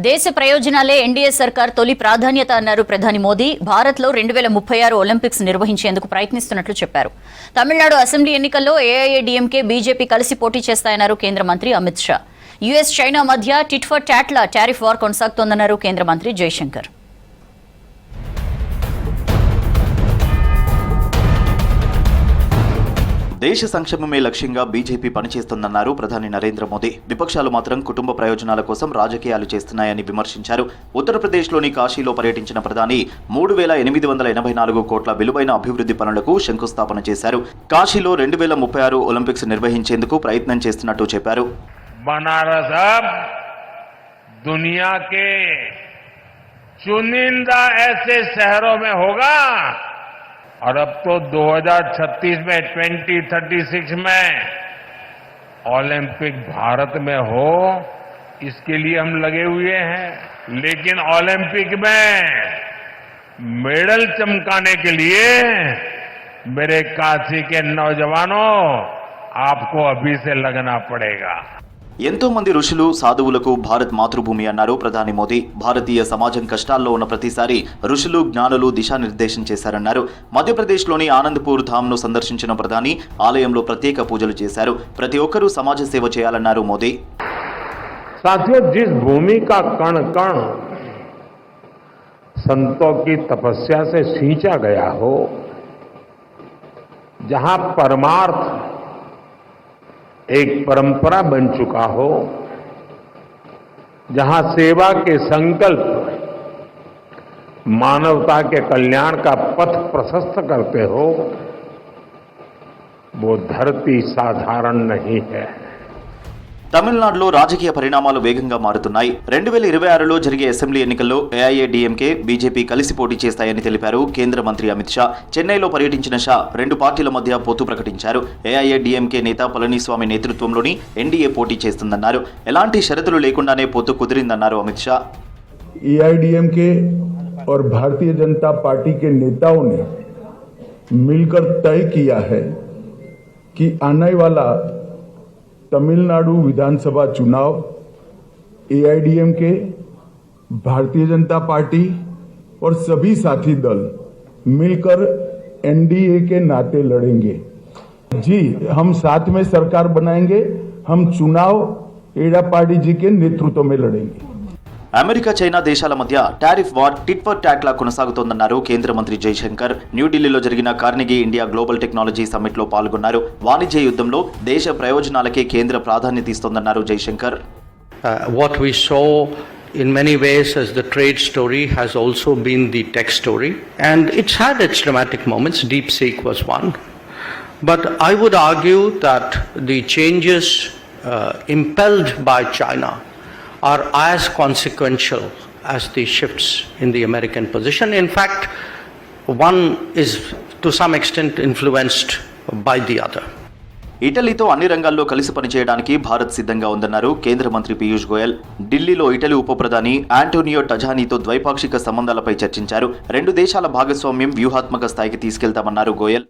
దేశ ప్రయోజనాలే ఎన్డీఏ సర్కార్ తొలి ప్రాధాన్యత అన్నారు ప్రధాని మోదీ. భారత్లో 2036 ఒలింపిక్స్ నిర్వహించేందుకు ప్రయత్నిస్తున్నట్లు చెప్పారు. తమిళనాడు అసెంబ్లీ ఎన్నికల్లో ఏఐఏడీఎంకే బీజేపీ కలిసి పోటీ చేస్తాయన్నారు కేంద్ర మంత్రి అమిత్ షా. యుఎస్ చైనా మధ్య టిట్ ఫర్ టాట్ల టారిఫ్ వార్ కొనసాగుతోందన్నారు కేంద్ర మంత్రి జైశంకర్. దేశ సంక్షేమమే లక్ష్యంగా బీజేపీ పనిచేస్తోందన్నారు ప్రధాని నరేంద్ర మోదీ. విపక్షాలు మాత్రం కుటుంబ ప్రయోజనాల కోసం రాజకీయాలు చేస్తున్నాయని విమర్శించారు. ఉత్తరప్రదేశ్లోని కాశీలో పర్యటించిన ప్రధాని 3884 కోట్ల విలువైన అభివృద్ధి పనులకు శంకుస్థాపన చేశారు. కాశీలో 2036 ఒలింపిక్స్ నిర్వహించేందుకు ప్రయత్నం చేస్తున్నట్టు చెప్పారు. बनारस अब दुनिया के चुनिंदा ऐसे शहरों में होगा और अब तो 2036 में 2036 में ओलंपिक भारत में हो, इसके लिए हम लगे हुए हैं. लेकिन ओलंपिक में मेडल चमकाने के लिए मेरे काशी के नौजवानों आपको अभी से लगना पड़ेगा. ఎంతో మంది ఋషులు సాధువులకు భారత్ మాతృభూమి అన్నారు ప్రధాని మోదీ. భారతీయ సమాజం కష్టాల్లో ఉన్న ప్రతిసారి ఋషులు జ్ఞానులు దిశానిర్దేశం చేశారన్నారు. మధ్యప్రదేశ్లోని ఆనందపూర్ ధామ్ను సందర్శించిన ప్రధాని ఆలయంలో ప్రత్యేక పూజలు చేశారు. ప్రతి ఒక్కరూ సమాజ సేవ చేయాలన్నారు మోదీ. साथियों, जिस भूमि का कण कण संतों की तपस्या से सींचा गया हो, जहां परमार्थ एक परंपरा बन चुका हो, जहां सेवा के संकल्प मानवता के कल्याण का पथ प्रशस्त करते हो, वो धरती साधारण नहीं है. తమిళనాడులో రాజకీయ పరిణామాలు వేగంగా మారుతున్నాయి. 2026లో జరిగే అసెంబ్లీ ఎన్నికల్లో ఏఐఏడీఎంకే బీజేపీ కలిసి పోటీ చేస్తాయని తెలిపారు కేంద్ర మంత్రి అమిత్ షా. చెన్నైలో పర్యటించిన షా 2 పార్టీల మధ్య పొత్తు ప్రకటించారు. ఏఐఏడీఎంకే నేత పళనిస్వామి నేతృత్వంలోని ఎన్డీఏ పోటీ చేస్తుందన్నారు. ఎలాంటి షరతులు లేకుండానే పొత్తు కుదిరిందన్నారు అమిత్ షా. एआईडीएमके और भारतीय जनता पार्टी के नेताओं ने मिलकर तय किया है कि आने वाला तमिलनाडु विधानसभा चुनाव एआईडीएमके, भारतीय जनता पार्टी और सभी साथी दल मिलकर एनडीए के नाते लड़ेंगे. जी, हम साथ में सरकार बनाएंगे. हम चुनाव एड़ापाड़ी जी के नेतृत्व में लड़ेंगे. అమెరికా చైనా దేశాల మధ్య టారిఫ్ వార్ టిట్ ఫర్ టాట్లా కొనసాగుతోందన్నారు కేంద్ర మంత్రి జైశంకర్. న్యూఢిల్లీలో జరిగిన కార్నెగీ ఇండియా గ్లోబల్ టెక్నాలజీ సమ్మిట్లో పాల్గొన్నారు. వాణిజ్య యుద్ధంలో దేశ ప్రయోజనాలకే కేంద్ర ప్రాధాన్యత ఇస్తోందన్నారు Jaishankar. What we saw in many ways as the trade story has also been the tech story, and it's had its dramatic moments. DeepSeek was one. But I would argue that the changes impelled by China are as consequential as the shifts in the American position. In fact, one is to some extent influenced by the other. ఇటలీతో అన్ని రంగాల్లో కలిసి పనిచేయడానికి భారత్ సిద్ధంగా ఉందన్నారు కేంద్ర మంత్రి పీయూష్ గోయల్. ఢిల్లీలో Italy ఉప ప్రధాని ఆంటోనియో టజానీతో ద్వైపాక్షిక సంబంధాలపై చర్చించారు. 2 దేశాల భాగస్వామ్యం వ్యూహాత్మక స్థాయికి తీసుకెళ్తామన్నారు గోయల్.